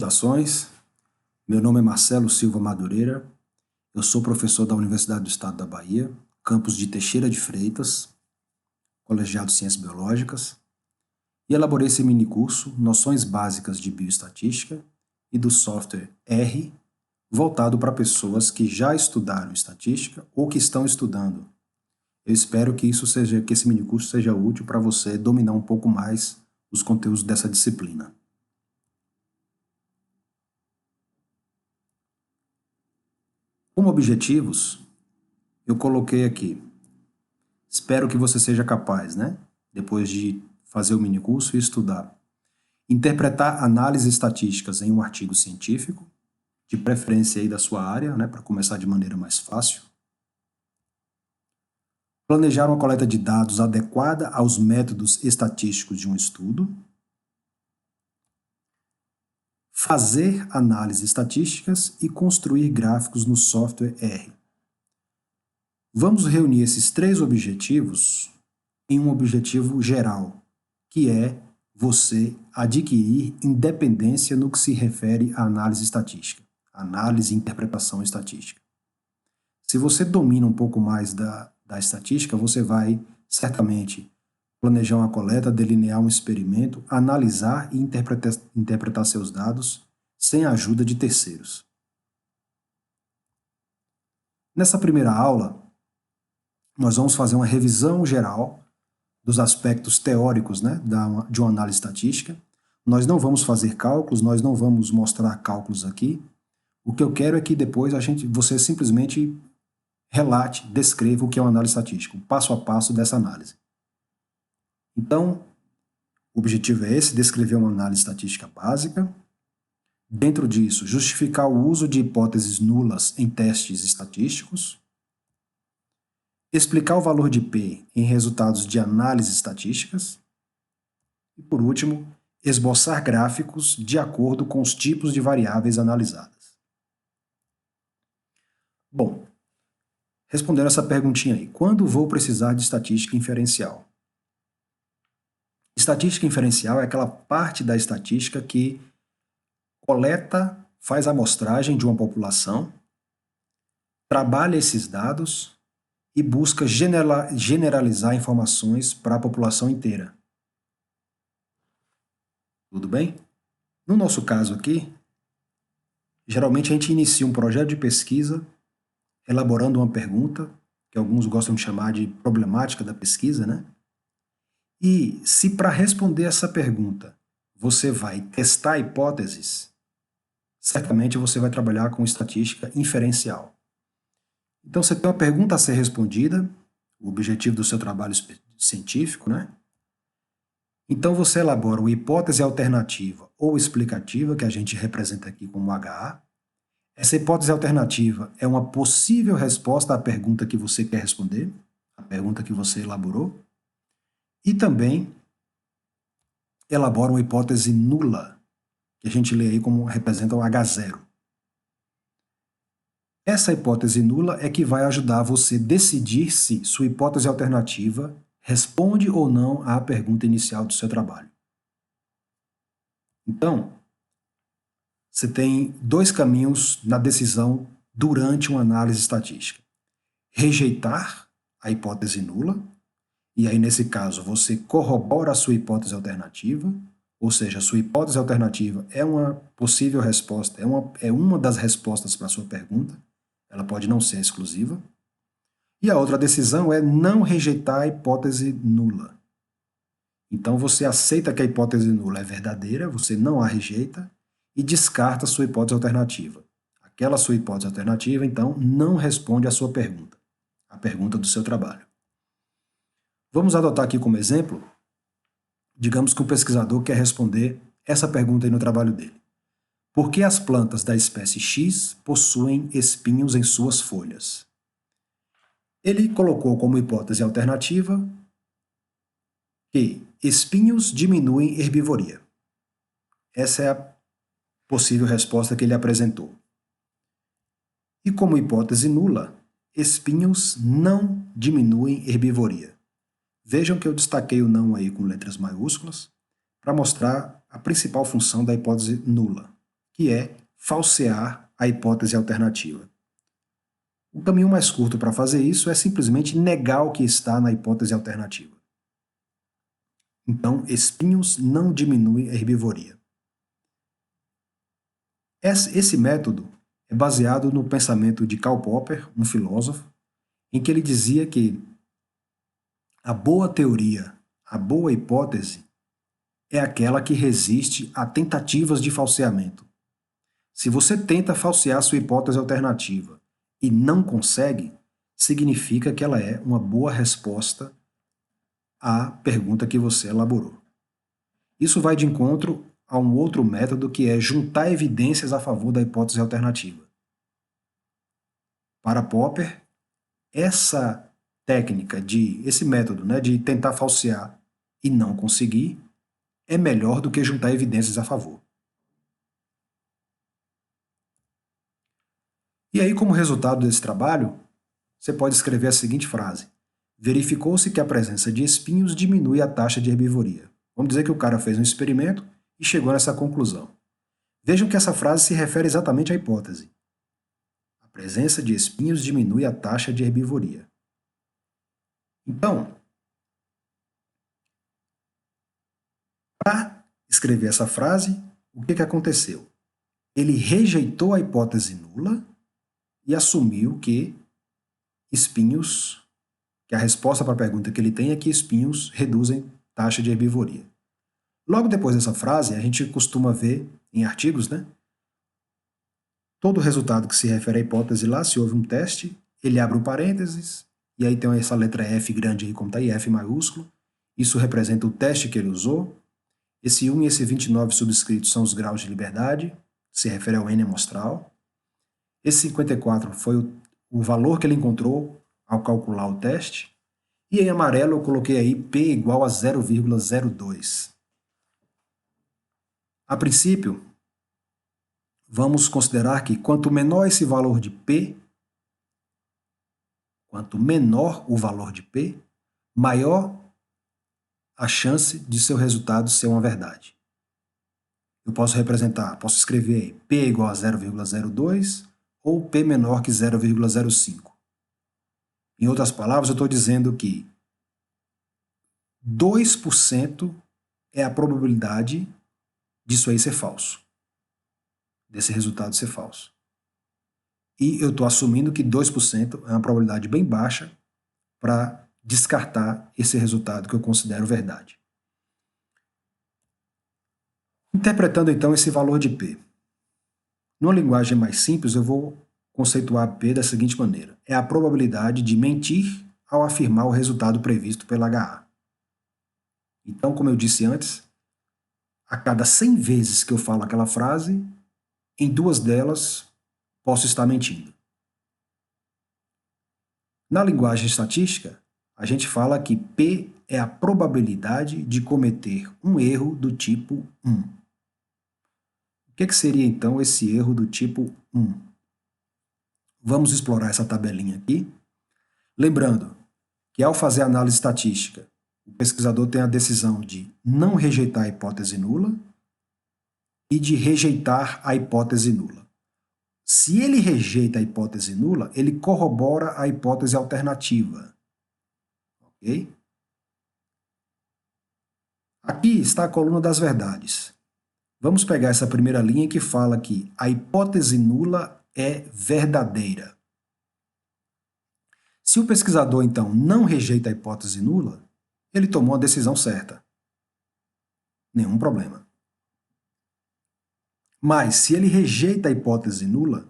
Saudações, meu nome é Marcelo Silva Madureira, eu sou professor da Universidade do Estado da Bahia, campus de Teixeira de Freitas, colegiado de Ciências Biológicas, e elaborei esse minicurso Noções Básicas de Bioestatística e do software R, voltado para pessoas que já estudaram estatística ou que estão estudando. Eu espero que esse minicurso seja útil para você dominar um pouco mais os conteúdos dessa disciplina. Como objetivos, eu coloquei aqui, espero que você seja capaz, depois de fazer o minicurso e estudar, interpretar análises estatísticas em um artigo científico, de preferência aí da sua área, para começar de maneira mais fácil. Planejar uma coleta de dados adequada aos métodos estatísticos de um estudo. Fazer análises estatísticas e construir gráficos no software R. Vamos reunir esses três objetivos em um objetivo geral, que é você adquirir independência no que se refere à análise estatística, análise e interpretação estatística. Se você domina um pouco mais da estatística, você vai, certamente, planejar uma coleta, delinear um experimento, analisar e interpretar seus dados sem a ajuda de terceiros. Nessa primeira aula, nós vamos fazer uma revisão geral dos aspectos teóricos de uma análise estatística. Nós não vamos fazer cálculos, nós não vamos mostrar cálculos aqui. O que eu quero é que depois você simplesmente relate, descreva o que é uma análise estatística, o passo a passo dessa análise. Então, o objetivo é esse, descrever uma análise estatística básica. Dentro disso, justificar o uso de hipóteses nulas em testes estatísticos. Explicar o valor de P em resultados de análises estatísticas. E, por último, esboçar gráficos de acordo com os tipos de variáveis analisadas. Bom, respondendo essa perguntinha aí, quando vou precisar de estatística inferencial? Estatística inferencial é aquela parte da estatística que coleta, faz a amostragem de uma população, trabalha esses dados e busca generalizar informações para a população inteira. Tudo bem? No nosso caso aqui, geralmente a gente inicia um projeto de pesquisa elaborando uma pergunta, que alguns gostam de chamar de problemática da pesquisa, E se para responder essa pergunta você vai testar hipóteses, certamente você vai trabalhar com estatística inferencial. Então você tem uma pergunta a ser respondida, o objetivo do seu trabalho científico, Então você elabora uma hipótese alternativa ou explicativa, que a gente representa aqui como HA. Essa hipótese alternativa é uma possível resposta à pergunta que você quer responder, a pergunta que você elaborou. E também elabora uma hipótese nula, que a gente lê aí como representa o H0. Essa hipótese nula é que vai ajudar você a decidir se sua hipótese alternativa responde ou não à pergunta inicial do seu trabalho. Então, você tem dois caminhos na decisão durante uma análise estatística. Rejeitar a hipótese nula, e aí, nesse caso, você corrobora a sua hipótese alternativa, ou seja, a sua hipótese alternativa é uma possível resposta, é uma das respostas para a sua pergunta, ela pode não ser exclusiva. E a outra decisão é não rejeitar a hipótese nula. Então, você aceita que a hipótese nula é verdadeira, você não a rejeita e descarta a sua hipótese alternativa. Aquela sua hipótese alternativa, então, não responde à sua pergunta, a pergunta do seu trabalho. Vamos adotar aqui como exemplo, digamos que um pesquisador quer responder essa pergunta aí no trabalho dele. Por que as plantas da espécie X possuem espinhos em suas folhas? Ele colocou como hipótese alternativa que espinhos diminuem herbivoria. Essa é a possível resposta que ele apresentou. E como hipótese nula, espinhos não diminuem herbivoria. Vejam que eu destaquei o não aí com letras maiúsculas para mostrar a principal função da hipótese nula, que é falsear a hipótese alternativa. O caminho mais curto para fazer isso é simplesmente negar o que está na hipótese alternativa. Então, espinhos não diminuem a herbivoria. Esse método é baseado no pensamento de Karl Popper, um filósofo, em que ele dizia que a boa teoria, a boa hipótese, é aquela que resiste a tentativas de falseamento. Se você tenta falsear sua hipótese alternativa e não consegue, significa que ela é uma boa resposta à pergunta que você elaborou. Isso vai de encontro a um outro método que é juntar evidências a favor da hipótese alternativa. Para Popper, essa técnica esse método, de tentar falsear e não conseguir, é melhor do que juntar evidências a favor. E aí, como resultado desse trabalho, você pode escrever a seguinte frase: verificou-se que a presença de espinhos diminui a taxa de herbivoria. Vamos dizer que o cara fez um experimento e chegou nessa conclusão. Vejam que essa frase se refere exatamente à hipótese. A presença de espinhos diminui a taxa de herbivoria. Então, para escrever essa frase, o que aconteceu? Ele rejeitou a hipótese nula e assumiu que a resposta para a pergunta que ele tem é que espinhos reduzem taxa de herbivoria. Logo depois dessa frase, a gente costuma ver em artigos, todo resultado que se refere à hipótese lá, se houve um teste, ele abre um parênteses, e aí tem essa letra F grande aí, como está aí, F maiúsculo. Isso representa o teste que ele usou. Esse 1 e esse 29 subscritos são os graus de liberdade, se refere ao N amostral. Esse 54 foi o valor que ele encontrou ao calcular o teste. E em amarelo eu coloquei aí P igual a 0,02. A princípio, vamos considerar que quanto menor esse valor de P, quanto menor o valor de P, maior a chance de seu resultado ser uma verdade. Eu posso escrever aí P igual a 0,02 ou P menor que 0,05. Em outras palavras, eu estou dizendo que 2% é a probabilidade disso aí ser falso, desse resultado ser falso. E eu estou assumindo que 2% é uma probabilidade bem baixa para descartar esse resultado que eu considero verdade. Interpretando então esse valor de P. Numa linguagem mais simples, eu vou conceituar P da seguinte maneira: é a probabilidade de mentir ao afirmar o resultado previsto pela HA. Então, como eu disse antes, a cada 100 vezes que eu falo aquela frase, em 2 delas posso estar mentindo. Na linguagem estatística, a gente fala que P é a probabilidade de cometer um erro do tipo 1. O que seria então esse erro do tipo 1? Vamos explorar essa tabelinha aqui. Lembrando que ao fazer análise estatística, o pesquisador tem a decisão de não rejeitar a hipótese nula e de rejeitar a hipótese nula. Se ele rejeita a hipótese nula, ele corrobora a hipótese alternativa. Ok? Aqui está a coluna das verdades. Vamos pegar essa primeira linha que fala que a hipótese nula é verdadeira. Se o pesquisador, então, não rejeita a hipótese nula, ele tomou a decisão certa. Nenhum problema. Mas, se ele rejeita a hipótese nula,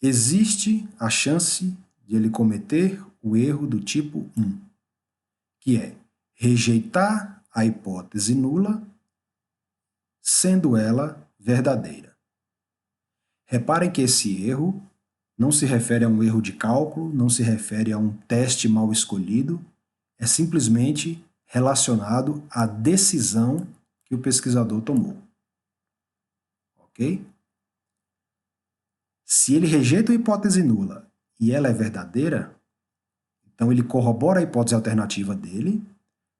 existe a chance de ele cometer o erro do tipo 1, que é rejeitar a hipótese nula, sendo ela verdadeira. Reparem que esse erro não se refere a um erro de cálculo, não se refere a um teste mal escolhido, é simplesmente relacionado à decisão que o pesquisador tomou. Ok? Se ele rejeita a hipótese nula e ela é verdadeira, então ele corrobora a hipótese alternativa dele,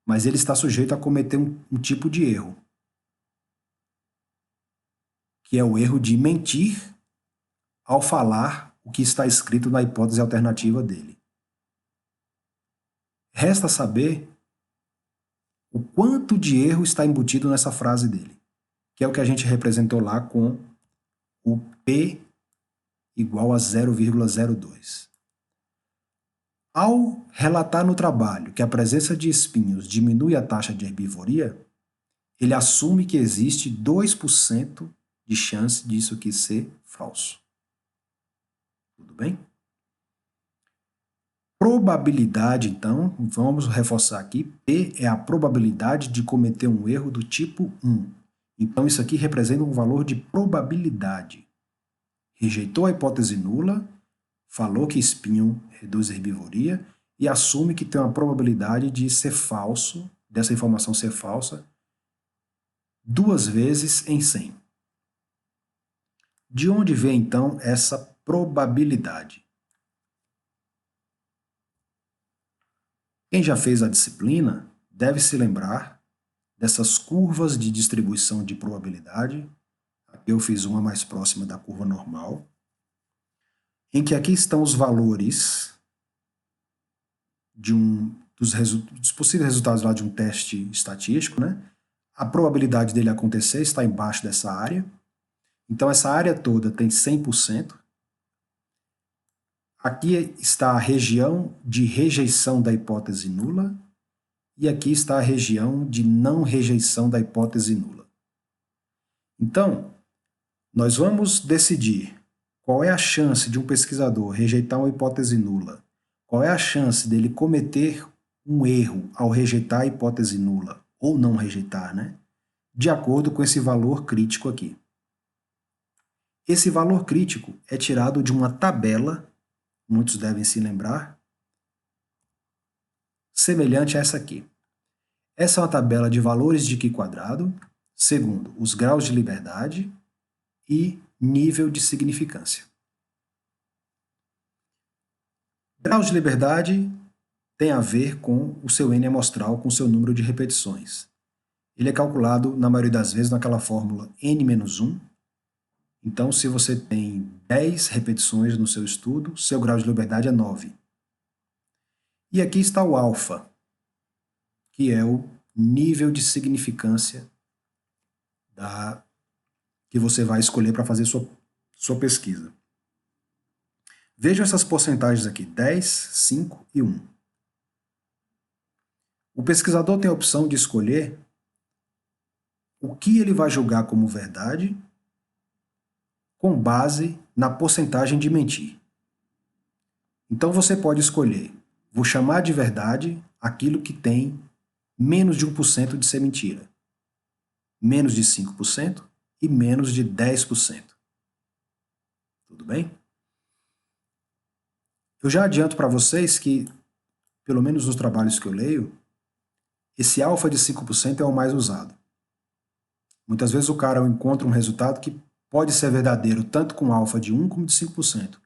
mas ele está sujeito a cometer um tipo de erro, que é o erro de mentir ao falar o que está escrito na hipótese alternativa dele. Resta saber o quanto de erro está embutido nessa frase dele, que é o que a gente representou lá com o P igual a 0,02. Ao relatar no trabalho que a presença de espinhos diminui a taxa de herbivoria, ele assume que existe 2% de chance disso aqui ser falso. Tudo bem? Probabilidade, então, vamos reforçar aqui, P é a probabilidade de cometer um erro do tipo 1. Então, isso aqui representa um valor de probabilidade. Rejeitou a hipótese nula, falou que espinho reduz a herbivoria e assume que tem uma probabilidade de ser falso, dessa informação ser falsa, 2 vezes em 100. De onde vem, então, essa probabilidade? Quem já fez a disciplina deve se lembrar dessas curvas de distribuição de probabilidade. Aqui eu fiz uma mais próxima da curva normal, em que aqui estão os valores dos possíveis resultados lá de um teste estatístico, né? A probabilidade dele acontecer está embaixo dessa área. Então, essa área toda tem 100%. Aqui está a região de rejeição da hipótese nula e aqui está a região de não rejeição da hipótese nula. Então, nós vamos decidir qual é a chance de um pesquisador rejeitar uma hipótese nula, qual é a chance dele cometer um erro ao rejeitar a hipótese nula ou não rejeitar, né? De acordo com esse valor crítico aqui. Esse valor crítico é tirado de uma tabela, muitos devem se lembrar, semelhante a essa aqui. Essa é uma tabela de valores de Q², segundo os graus de liberdade e nível de significância. Graus de liberdade tem a ver com o seu N amostral, com o seu número de repetições. Ele é calculado, na maioria das vezes, naquela fórmula N-1. Então, se você tem 10 repetições no seu estudo, seu grau de liberdade é 9. E aqui está o alfa, que é o nível de significância que você vai escolher para fazer sua pesquisa. Veja essas porcentagens aqui, 10, 5 e 1. O pesquisador tem a opção de escolher o que ele vai julgar como verdade com base na porcentagem de mentir. Então você pode escolher, vou chamar de verdade aquilo que tem menos de 1% de ser mentira, menos de 5% e menos de 10%. Tudo bem? Eu já adianto para vocês que, pelo menos nos trabalhos que eu leio, esse alfa de 5% é o mais usado. Muitas vezes o cara encontra um resultado que pode ser verdadeiro tanto com alfa de 1 como de 5%,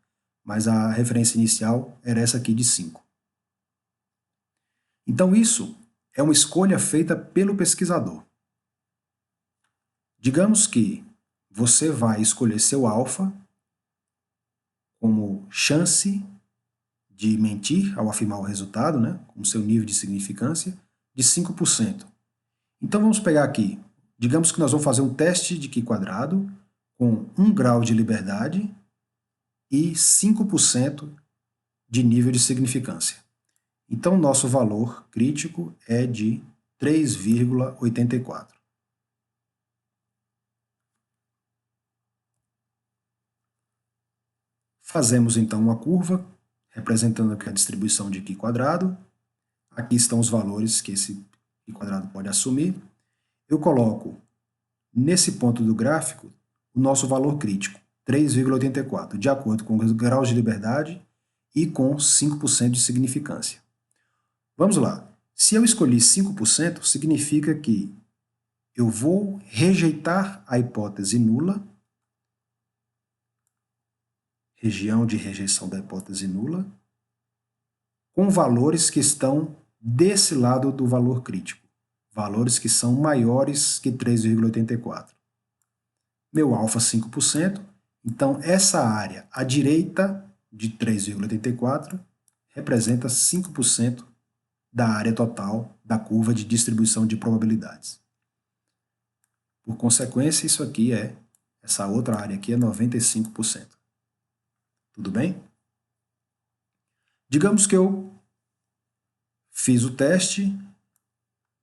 mas a referência inicial era essa aqui de 5%. Então isso é uma escolha feita pelo pesquisador. Digamos que você vai escolher seu alfa como chance de mentir ao afirmar o resultado, né, com seu nível de significância, de 5%. Então vamos pegar aqui, digamos que nós vamos fazer um teste de Q² com 1 grau de liberdade e 5% de nível de significância. Então nosso valor crítico é de 3,84. Fazemos então uma curva representando aqui a distribuição de Q². Aqui estão os valores que esse Q² pode assumir. Eu coloco nesse ponto do gráfico o nosso valor crítico, 3,84, de acordo com os graus de liberdade e com 5% de significância. Vamos lá. Se eu escolhi 5%, significa que eu vou rejeitar a hipótese nula, região de rejeição da hipótese nula, com valores que estão desse lado do valor crítico, valores que são maiores que 3,84. meu alfa 5%, então essa área à direita de 3,84 representa 5% da área total da curva de distribuição de probabilidades. Por consequência, essa outra área aqui é 95%. Tudo bem? Digamos que eu fiz o teste,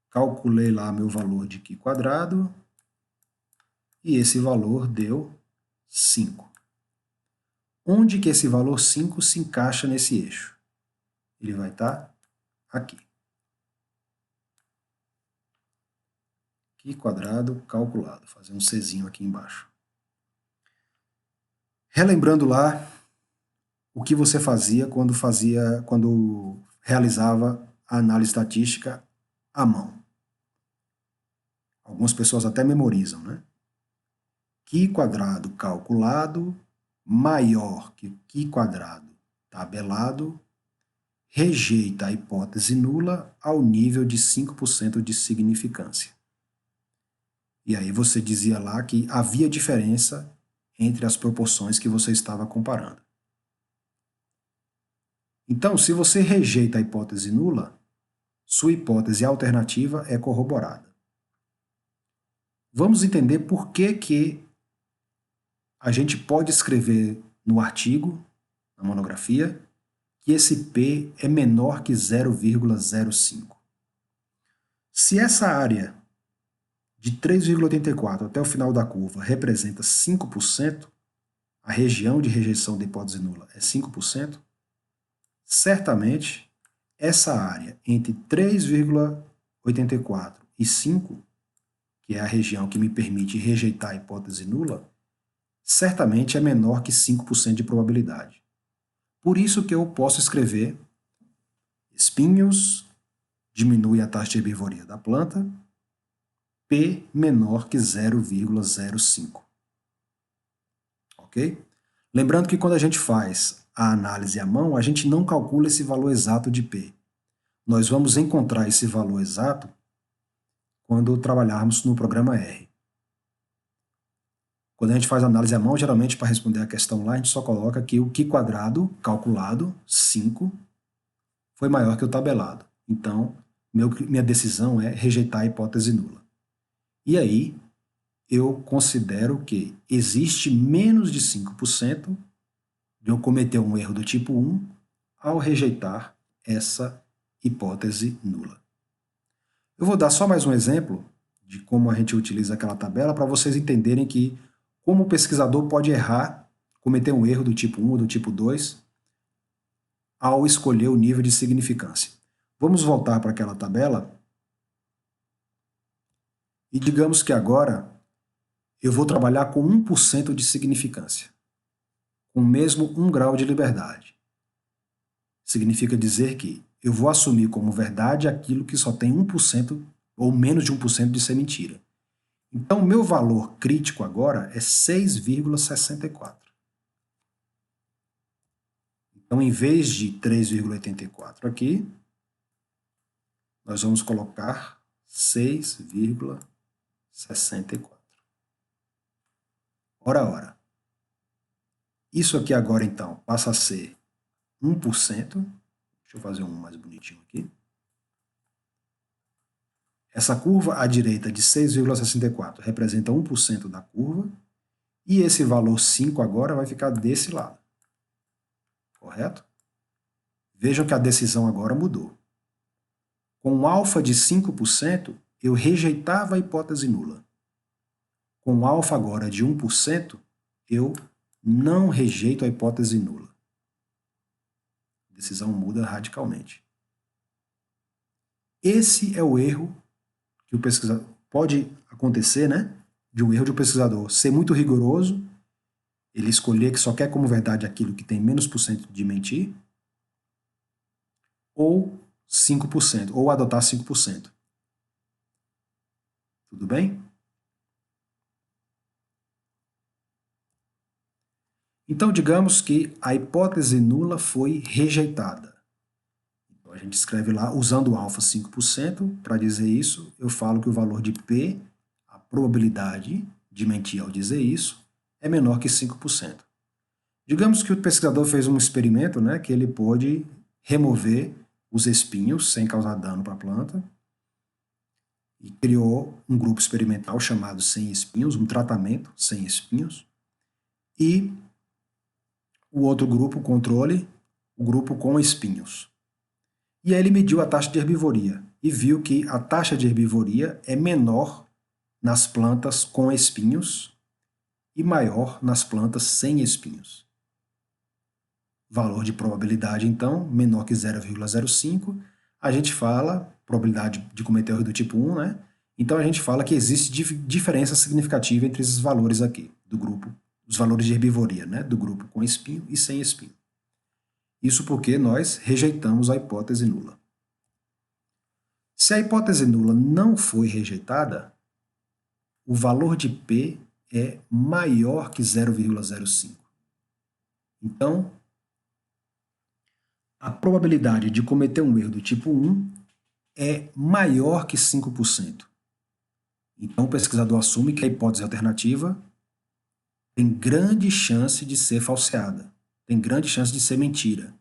calculei lá meu valor de Qi quadrado, e esse valor deu 5. Onde que esse valor 5 se encaixa nesse eixo? Ele vai estar aqui. Qi quadrado calculado. Vou fazer um Czinho aqui embaixo. Relembrando lá o que você fazia quando realizava a análise estatística à mão. Algumas pessoas até memorizam, né? Qi quadrado calculado maior que o Qi quadrado tabelado rejeita a hipótese nula ao nível de 5% de significância. E aí você dizia lá que havia diferença entre as proporções que você estava comparando. Então, se você rejeita a hipótese nula, sua hipótese alternativa é corroborada. Vamos entender por que a gente pode escrever no artigo, na monografia, que esse P é menor que 0,05. Se essa área de 3,84 até o final da curva representa 5%, a região de rejeição da hipótese nula é 5%, certamente essa área entre 3,84 e 5, que é a região que me permite rejeitar a hipótese nula, certamente é menor que 5% de probabilidade. Por isso que eu posso escrever espinhos diminui a taxa de herbivoria da planta, P menor que 0,05. Ok? Lembrando que quando a gente faz a análise à mão, a gente não calcula esse valor exato de P. Nós vamos encontrar esse valor exato quando trabalharmos no programa R. Quando a gente faz a análise à mão, geralmente para responder a questão lá, a gente só coloca que o Qi quadrado calculado, 5, foi maior que o tabelado. Então, minha decisão é rejeitar a hipótese nula. E aí, eu considero que existe menos de 5% de eu cometer um erro do tipo 1 ao rejeitar essa hipótese nula. Eu vou dar só mais um exemplo de como a gente utiliza aquela tabela para vocês entenderem que como o pesquisador pode errar, cometer um erro do tipo 1 ou do tipo 2 ao escolher o nível de significância. Vamos voltar para aquela tabela e digamos que agora eu vou trabalhar com 1% de significância, com mesmo 1 grau de liberdade. Significa dizer que eu vou assumir como verdade aquilo que só tem 1% ou menos de 1% de ser mentira. Então, meu valor crítico agora é 6,64. Então, em vez de 3,84 aqui, nós vamos colocar 6,64. Ora. Isso aqui agora, então, passa a ser 1%. Deixa eu fazer um mais bonitinho aqui. Essa curva à direita de 6,64 representa 1% da curva, e esse valor 5 agora vai ficar desse lado. Correto? Vejam que a decisão agora mudou. Com um alfa de 5%, eu rejeitava a hipótese nula. Com um alfa agora de 1%, eu não rejeito a hipótese nula. A decisão muda radicalmente. Esse é o erro que o pesquisador pode acontecer, né? De um erro de um pesquisador ser muito rigoroso, ele escolher que só quer como verdade aquilo que tem menos por cento de mentir, ou 5%, ou adotar 5%. Tudo bem? Então, digamos que a hipótese nula foi rejeitada. Então, a gente escreve lá, usando o alfa 5%, para dizer isso, eu falo que o valor de P, a probabilidade de mentir ao dizer isso, é menor que 5%. Digamos que o pesquisador fez um experimento, né, que ele pôde remover os espinhos sem causar dano para a planta e criou um grupo experimental chamado sem espinhos, um tratamento sem espinhos, e o outro grupo, o controle, o grupo com espinhos. E aí ele mediu a taxa de herbivoria e viu que a taxa de herbivoria é menor nas plantas com espinhos e maior nas plantas sem espinhos. Valor de probabilidade, então, menor que 0,05. A gente fala, probabilidade de cometer erro do tipo 1, né? Então a gente fala que existe diferença significativa entre esses valores aqui, do grupo, os valores de herbivoria, né? Do grupo com espinho e sem espinho. Isso porque nós rejeitamos a hipótese nula. Se a hipótese nula não foi rejeitada, o valor de P é maior que 0,05. Então, a probabilidade de cometer um erro do tipo 1 é maior que 5%. Então, o pesquisador assume que a hipótese alternativa tem grande chance de ser falseada, tem grande chance de ser mentira.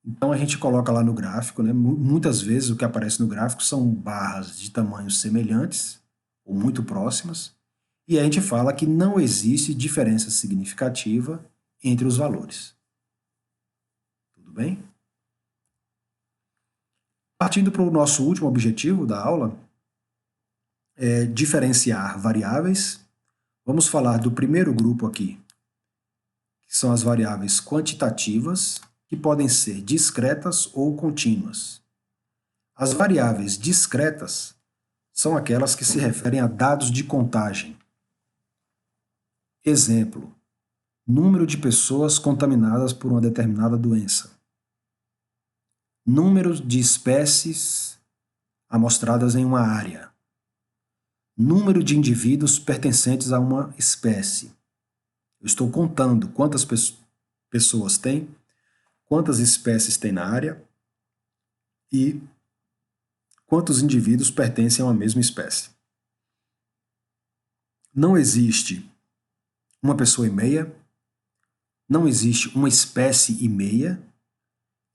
Então, a gente coloca lá no gráfico, né? Muitas vezes o que aparece no gráfico são barras de tamanhos semelhantes ou muito próximas, e a gente fala que não existe diferença significativa entre os valores. Tudo bem? Partindo para o nosso último objetivo da aula, diferenciar variáveis. Vamos falar do primeiro grupo aqui, que são as variáveis quantitativas, que podem ser discretas ou contínuas. As variáveis discretas são aquelas que se referem a dados de contagem. Exemplo, número de pessoas contaminadas por uma determinada doença. Número de espécies amostradas em uma área. Número de indivíduos pertencentes a uma espécie. Eu estou contando quantas pessoas tem, quantas espécies tem na área e quantos indivíduos pertencem a uma mesma espécie. Não existe uma pessoa e meia, não existe uma espécie e meia,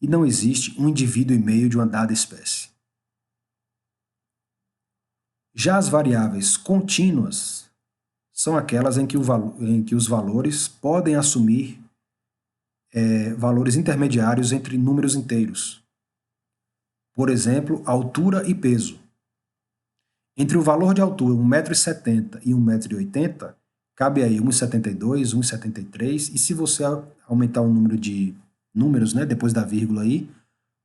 e não existe um indivíduo e meio de uma dada espécie. Já as variáveis contínuas são aquelas em que os valores podem assumir valores intermediários entre números inteiros. Por exemplo, altura e peso. Entre o valor de altura 1,70 m e 1,80 m, cabe aí 1,72 m, 1,73 m, e se você aumentar o número de números, né, depois da vírgula aí,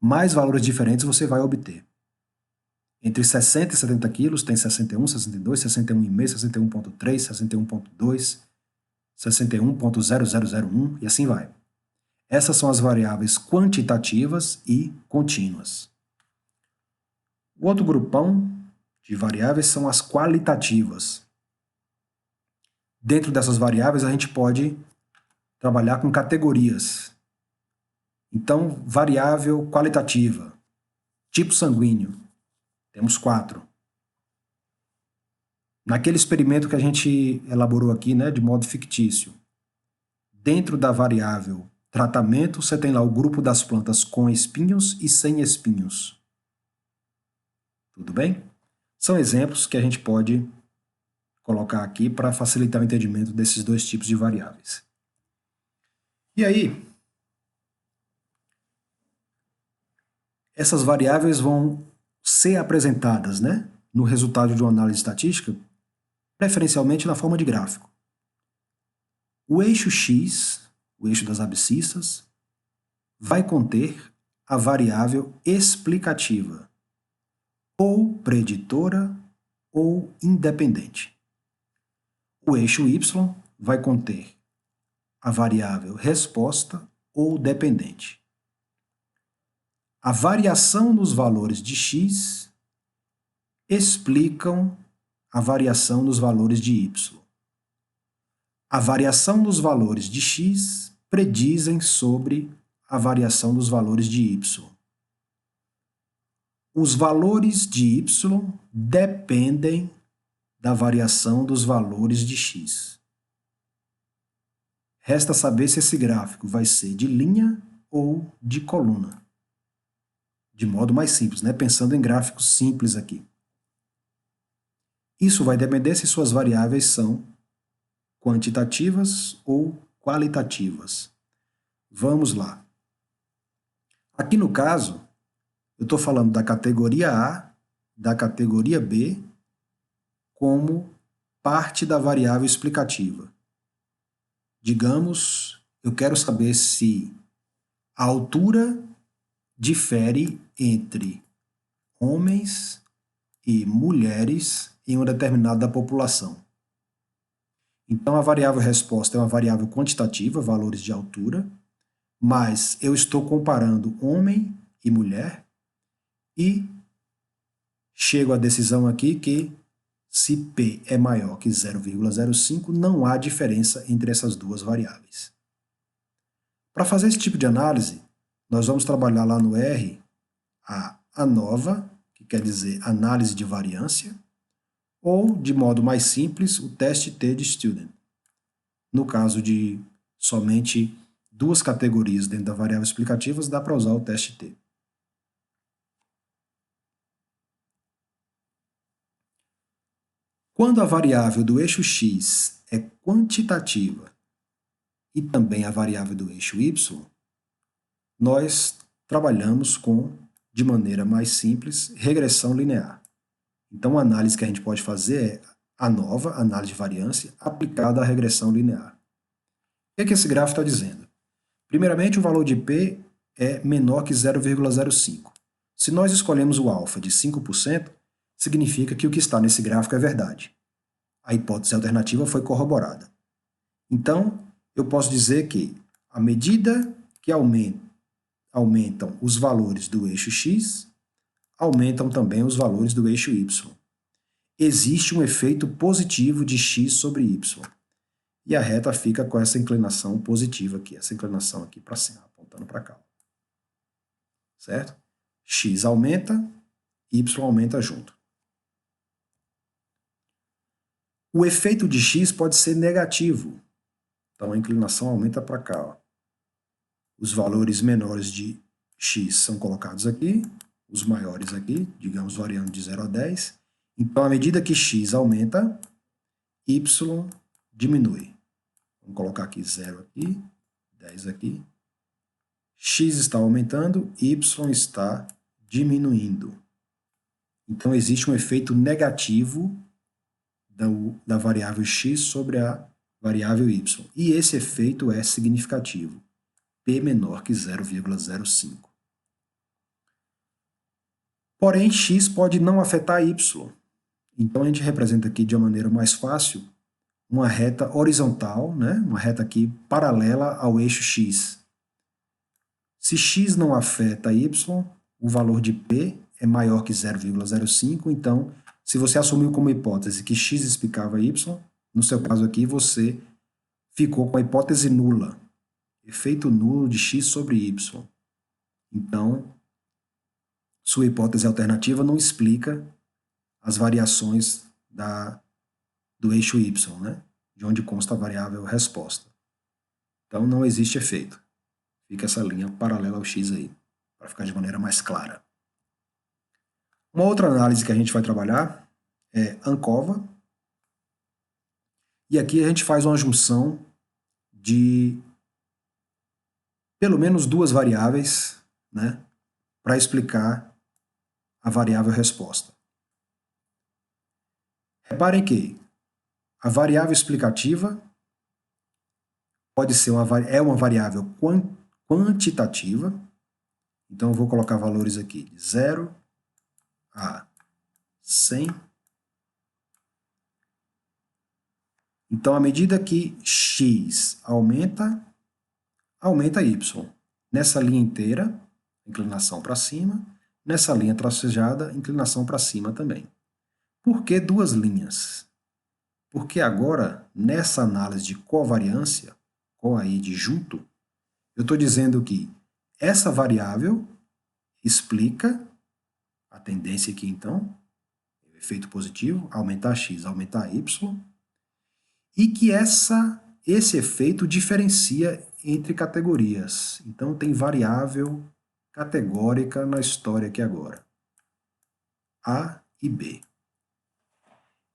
mais valores diferentes você vai obter. Entre 60 e 70 quilos tem 61, 62, 61,5, 61,3, 61,2, 61,0001 e assim vai. Essas são as variáveis quantitativas e contínuas. O outro grupão de variáveis são as qualitativas. Dentro dessas variáveis a gente pode trabalhar com categorias. Então, variável qualitativa, tipo sanguíneo, temos 4. Naquele experimento que a gente elaborou aqui, né, de modo fictício, dentro da variável tratamento, você tem lá o grupo das plantas com espinhos e sem espinhos. Tudo bem? São exemplos que a gente pode colocar aqui para facilitar o entendimento desses dois tipos de variáveis. E aí, essas variáveis vão ser apresentadas, né, no resultado de uma análise estatística, preferencialmente na forma de gráfico. O eixo X, o eixo das abscissas, vai conter a variável explicativa, ou preditora ou independente. O eixo Y vai conter a variável resposta ou dependente. A variação nos valores de X explicam a variação nos valores de Y. A variação dos valores de X predizem sobre a variação dos valores de Y. Os valores de Y dependem da variação dos valores de x. Resta saber se esse gráfico vai ser de linha ou de coluna. De modo mais simples, né? Pensando em gráficos simples aqui. Isso vai depender se suas variáveis são quantitativas ou qualitativas. Vamos lá. Aqui no caso, eu estou falando da categoria A, da categoria B, como parte da variável explicativa. Digamos, eu quero saber se a altura difere entre homens e mulheres em uma determinada população. Então, a variável resposta é uma variável quantitativa, valores de altura, mas eu estou comparando homem e mulher e chego à decisão aqui que se P é maior que 0,05, não há diferença entre essas duas variáveis. Para fazer esse tipo de análise, nós vamos trabalhar lá no R a ANOVA, que quer dizer análise de variância, ou, de modo mais simples, o teste T de Student. No caso de somente duas categorias dentro da variável explicativa, dá para usar o teste T. Quando a variável do eixo x é quantitativa e também a variável do eixo y, nós trabalhamos com, de maneira mais simples, regressão linear. Então, a análise que a gente pode fazer é a nova análise de variância aplicada à regressão linear. O que esse gráfico está dizendo? Primeiramente, o valor de P é menor que 0,05. Se nós escolhemos o alfa de 5%, significa que o que está nesse gráfico é verdade. A hipótese alternativa foi corroborada. Então, eu posso dizer que, à medida que aumentam os valores do eixo x, aumentam também os valores do eixo y. Existe um efeito positivo de x sobre y. E a reta fica com essa inclinação positiva aqui, essa inclinação aqui para cima, apontando para cá. Certo? X aumenta, y aumenta junto. O efeito de x pode ser negativo. Então a inclinação aumenta para cá. Ó. Os valores menores de x são colocados aqui, os maiores aqui, digamos variando de 0 a 10. Então, à medida que x aumenta, y diminui. Vamos colocar aqui 0 aqui, 10 aqui. X está aumentando, y está diminuindo. Então, existe um efeito negativo da variável x sobre a variável y. E esse efeito é significativo. P menor que 0,05. Porém, x pode não afetar y. Então, a gente representa aqui de uma maneira mais fácil uma reta horizontal, né? Uma reta aqui paralela ao eixo x. Se x não afeta y, o valor de P é maior que 0,05, então, se você assumiu como hipótese que x explicava y, no seu caso aqui, você ficou com a hipótese nula, efeito nulo de x sobre y. Então, sua hipótese alternativa não explica as variações do eixo y, né? De onde consta a variável resposta. Então, não existe efeito. Fica essa linha paralela ao x aí, para ficar de maneira mais clara. Uma outra análise que a gente vai trabalhar é ANCOVA. E aqui a gente faz uma junção de pelo menos duas variáveis, né, para explicar a variável resposta. Reparem que a variável explicativa pode ser uma variável quantitativa. Então, eu vou colocar valores aqui de 0 a 100. Então, à medida que x aumenta, aumenta y. Nessa linha inteira, inclinação para cima. Nessa linha tracejada, inclinação para cima também. Por que duas linhas? Porque agora, nessa análise de covariância, com aí de junto, eu estou dizendo que essa variável explica a tendência aqui, então, efeito positivo, aumentar x, aumentar y, e que esse efeito diferencia entre categorias. Então, tem variável categórica na história aqui agora. A e B.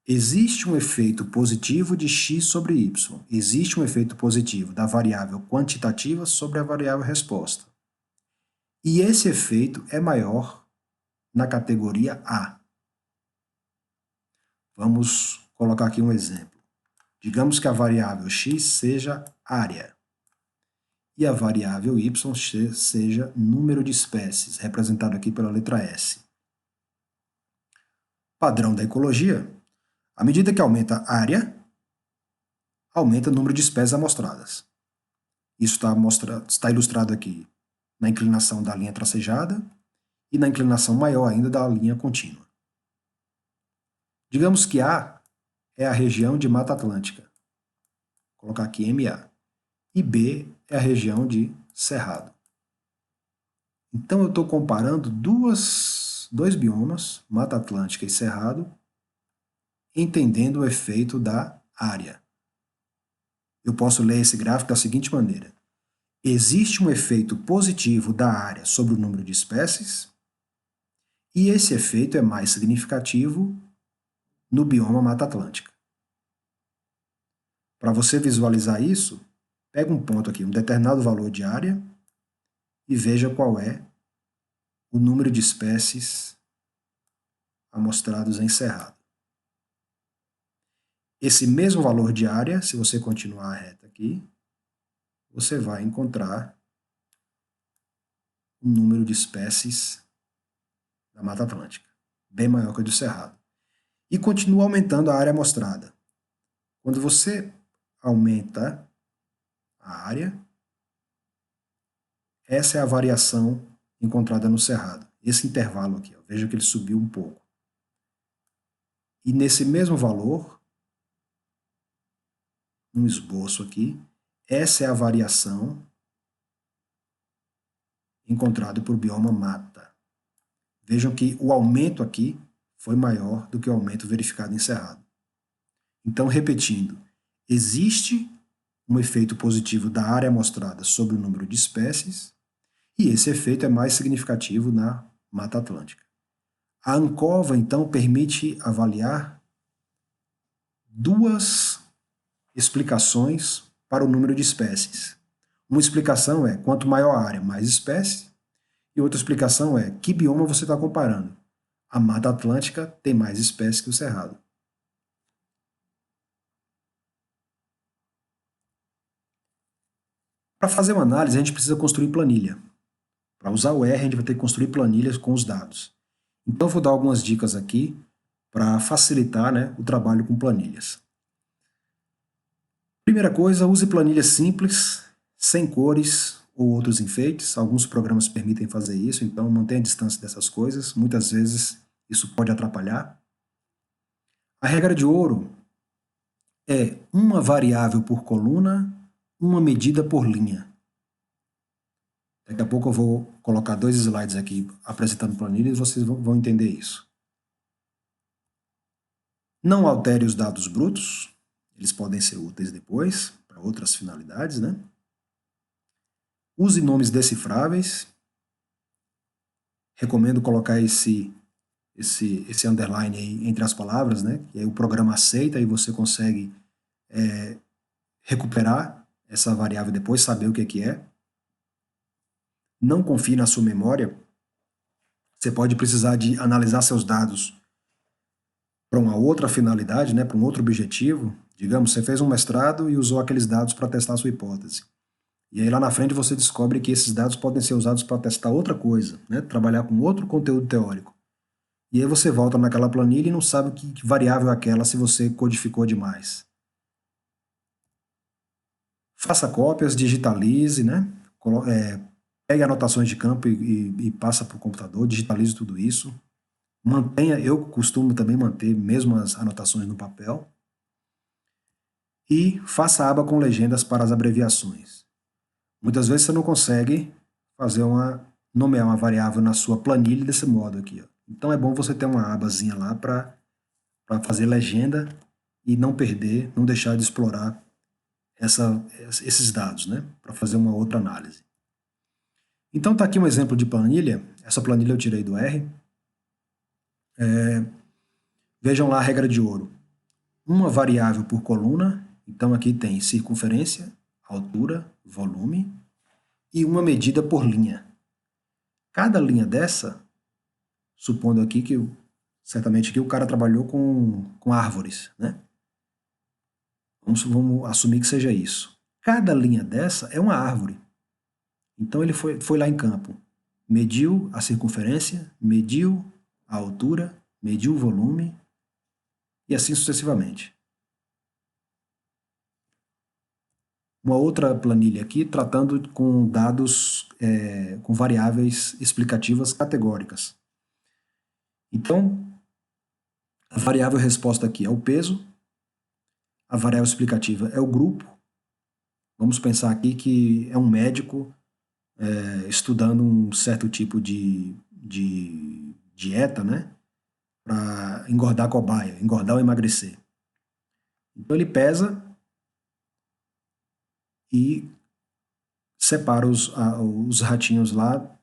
Existe um efeito positivo de x sobre y. Existe um efeito positivo da variável quantitativa sobre a variável resposta. E esse efeito é maior na categoria A. Vamos colocar aqui um exemplo. Digamos que a variável x seja área e a variável y seja número de espécies, representado aqui pela letra S. Padrão da ecologia: à medida que aumenta a área, aumenta o número de espécies amostradas. Isso está ilustrado aqui na inclinação da linha tracejada e na inclinação maior ainda da linha contínua. Digamos que A é a região de Mata Atlântica. Vou colocar aqui MA. E B é a região de Cerrado. Então, eu estou comparando dois biomas, Mata Atlântica e Cerrado, entendendo o efeito da área. Eu posso ler esse gráfico da seguinte maneira. Existe um efeito positivo da área sobre o número de espécies, e esse efeito é mais significativo no bioma Mata Atlântica. Para você visualizar isso, pega um ponto aqui, um determinado valor de área, e veja qual é o número de espécies amostrados em Cerrado. Esse mesmo valor de área, se você continuar a reta aqui, você vai encontrar o número de espécies da Mata Atlântica, bem maior que o do Cerrado. E continua aumentando a área amostrada. Quando você aumenta a área, essa é a variação encontrada no Cerrado. Esse intervalo aqui, ó, veja que ele subiu um pouco. E nesse mesmo valor, no esboço aqui, essa é a variação encontrada por bioma mata. Vejam que o aumento aqui foi maior do que o aumento verificado em Cerrado. Então, repetindo, existe um efeito positivo da área amostrada sobre o número de espécies, e esse efeito é mais significativo na Mata Atlântica. A ANCOVA, então, permite avaliar duas explicações para o número de espécies. Uma explicação é quanto maior a área, mais espécies, e outra explicação é que bioma você está comparando. A Mata Atlântica tem mais espécies que o Cerrado. Para fazer uma análise, a gente precisa construir planilha. Para usar o R, a gente vai ter que construir planilhas com os dados. Então, eu vou dar algumas dicas aqui para facilitar, né, o trabalho com planilhas. Primeira coisa, use planilhas simples, sem cores ou outros enfeites. Alguns programas permitem fazer isso, então mantenha a distância dessas coisas. Muitas vezes isso pode atrapalhar. A regra de ouro é uma variável por coluna, uma medida por linha. Daqui a pouco eu vou colocar 2 slides aqui apresentando planilhas e vocês vão entender isso. Não altere os dados brutos, eles podem ser úteis depois, para outras finalidades, né? Use nomes decifráveis. Recomendo colocar esse underline aí entre as palavras, né? E aí o programa aceita e você consegue recuperar essa variável depois, saber o que é. Não confie na sua memória. Você pode precisar de analisar seus dados para uma outra finalidade, né, para um outro objetivo. Digamos, você fez um mestrado e usou aqueles dados para testar a sua hipótese. E aí lá na frente você descobre que esses dados podem ser usados para testar outra coisa, né, trabalhar com outro conteúdo teórico. E aí você volta naquela planilha e não sabe que variável é aquela se você codificou demais. Faça cópias, digitalize, né? Pegue anotações de campo e passa para o computador, digitalize tudo isso. Mantenha, eu costumo também manter mesmo as anotações no papel. E faça aba com legendas para as abreviações. Muitas vezes você não consegue nomear uma variável na sua planilha desse modo aqui, ó. Então é bom você ter uma abazinha lá para para fazer legenda e não perder, não deixar de explorar esses dados, né, para fazer uma outra análise. Então está aqui um exemplo de planilha. Essa planilha eu tirei do R. Vejam lá a regra de ouro. Uma variável por coluna. Então aqui tem circunferência, altura, volume e uma medida por linha. Cada linha dessa, supondo aqui que certamente aqui o cara trabalhou com árvores, né? Vamos assumir que seja isso. Cada linha dessa é uma árvore. Então ele foi lá em campo, mediu a circunferência, mediu a altura, mediu o volume e assim sucessivamente. Uma outra planilha aqui tratando com dados, com variáveis explicativas categóricas. Então, a variável resposta aqui é o peso, a variável explicativa é o grupo. Vamos pensar aqui que é um médico estudando um certo tipo de dieta, né, para engordar a cobaia, engordar ou emagrecer. Então ele pesa e separa os ratinhos lá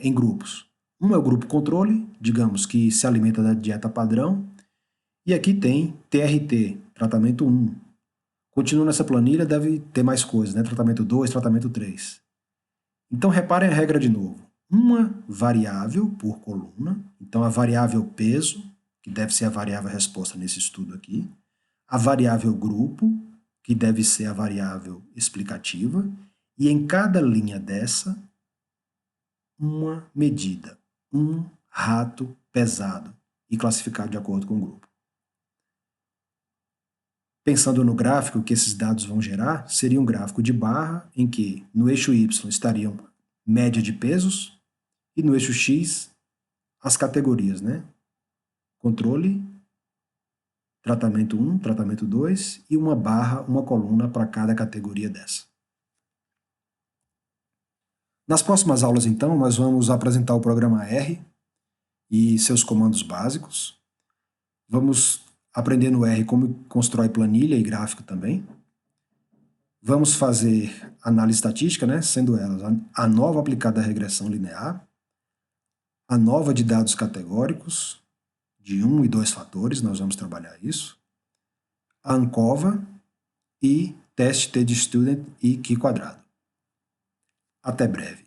em grupos. Um é o grupo controle, digamos, que se alimenta da dieta padrão, e aqui tem TRT, tratamento 1. Continua nessa planilha, deve ter mais coisas, né? Tratamento 2, tratamento 3. Então reparem a regra de novo. Uma variável por coluna, então a variável peso, que deve ser a variável resposta nesse estudo aqui, a variável grupo, que deve ser a variável explicativa, e em cada linha dessa, uma medida, um rato pesado e classificado de acordo com o grupo. Pensando no gráfico que esses dados vão gerar, seria um gráfico de barra em que no eixo Y estariam média de pesos e no eixo X as categorias, né? Controle, tratamento 1, tratamento 2 e uma barra, uma coluna para cada categoria dessa. Nas próximas aulas, então, nós vamos apresentar o programa R e seus comandos básicos. Vamos aprender no R como constrói planilha e gráfico também. Vamos fazer análise estatística, né, sendo elas a nova aplicada à regressão linear, a nova de dados categóricos, de 1 e 2 fatores, nós vamos trabalhar isso, a ANCOVA e teste T de Student e Q². Até breve.